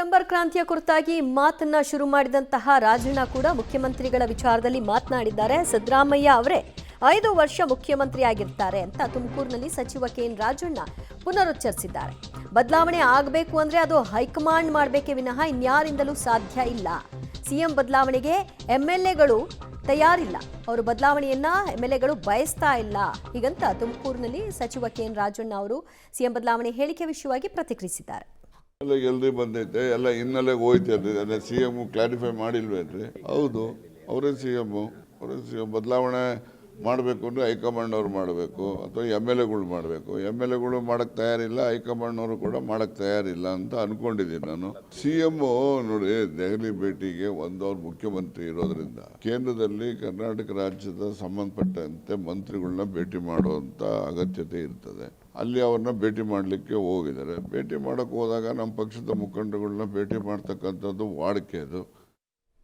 September ಕ್ರಾಂತಿಯ ಕುರಿತಾಗಿ ಮಾತನ್ನ ಶುರು ಮಾಡಿದಂತಹ ರಾಜಣ್ಣ ಕೂಡ ಮುಖ್ಯಮಂತ್ರಿಗಳ ವಿಚಾರದಲ್ಲಿ ಮಾತನಾಡಿದ್ದಾರೆ. ಸಿದ್ದರಾಮಯ್ಯ ಅವರೇ 5 ವರ್ಷ ಮುಖ್ಯಮಂತ್ರಿ ಆಗಿರ್ತಾರೆ ಅಂತ ತುಮಕೂರಿನಲ್ಲಿ ಸಚಿವ ಕೆಎನ್ ರಾಜಣ್ಣ ಪುನರುಚ್ಚರಿಸಿದ್ದಾರೆ. ಬದಲಾವಣೆ ಆಗಬೇಕು ಅಂದ್ರೆ ಅದು ಹೈಕಮಾಂಡ್ ಮಾಡಬೇಕೇ ವಿನಃ ಇನ್ಯಾರಿಂದಲೂ ಸಾಧ್ಯ ಇಲ್ಲ. ಸಿಎಂ ಬದಲಾವಣೆಗೆ ಎಂಎಲ್ಎಗಳು ತಯಾರಿಲ್ಲ. ಅವರು ಬದಲಾವಣೆಯನ್ನ ಎಂಎಲ್ಎಗಳು ಬಯಸ್ತಾ ಇಲ್ಲ. ಹೀಗಂತ ತುಮಕೂರಿನಲ್ಲಿ ಸಚಿವ ಕೆಎನ್ ರಾಜಣ್ಣ ಅವರು ಸಿಎಂ ಬದಲಾವಣೆ ಹೇಳಿಕೆ ವಿಷಯವಾಗಿ ಪ್ರತಿಕ್ರಿಯಿಸಿದ್ದಾರೆ. ಎಲ್ರಿ ಬಂದೈತೆ ಎಲ್ಲ ಹಿನ್ನೆಲೆಗೆ ಹೋಯ್ತು. ಸಿಎಂ ಕ್ಲಾರಿಫೈ ಮಾಡಿಲ್ವೇನ್ರಿ? ಹೌದು, ಅವರೇ ಸಿಎಂ ಬದಲಾವಣೆ ಮಾಡಬೇಕು ಅಂದರೆ ಹೈಕಮಾಂಡ್ ಅವ್ರು ಮಾಡಬೇಕು ಅಥವಾ ಎಮ್ಎಲ್ಎಗಳು ಮಾಡಬೇಕು. ಎಮ್ಎಲ್ಎಗಳು ಮಾಡೋಕ್ಕೆ ತಯಾರಿಲ್ಲ, ಹೈಕಮಾಂಡ್ ಅವರು ಕೂಡ ಮಾಡೋಕ್ಕೆ ತಯಾರಿಲ್ಲ ಅಂತ ಅನ್ಕೊಂಡಿದ್ದೀನಿ ನಾನು. ಸಿಎಂ ನೋಡಿ, ದೆಹಲಿ ಭೇಟಿಗೆ ಅವ್ರು ಮುಖ್ಯಮಂತ್ರಿ ಇರೋದ್ರಿಂದ ಕೇಂದ್ರದಲ್ಲಿ ಕರ್ನಾಟಕ ರಾಜ್ಯದ ಸಂಬಂಧಪಟ್ಟಂತೆ ಮಂತ್ರಿಗಳನ್ನ ಭೇಟಿ ಮಾಡುವಂಥ ಅಗತ್ಯತೆ ಇರ್ತದೆ. ಅಲ್ಲಿ ಅವ್ರನ್ನ ಭೇಟಿ ಮಾಡಲಿಕ್ಕೆ ಹೋಗಿದ್ದಾರೆ. ಭೇಟಿ ಮಾಡೋಕ್ಕೆ ಹೋದಾಗ ನಮ್ಮ ಪಕ್ಷದ ಮುಖಂಡಗಳನ್ನ ಭೇಟಿ ಮಾಡ್ತಕ್ಕಂಥದ್ದು ವಾಡಿಕೆ ಅದು.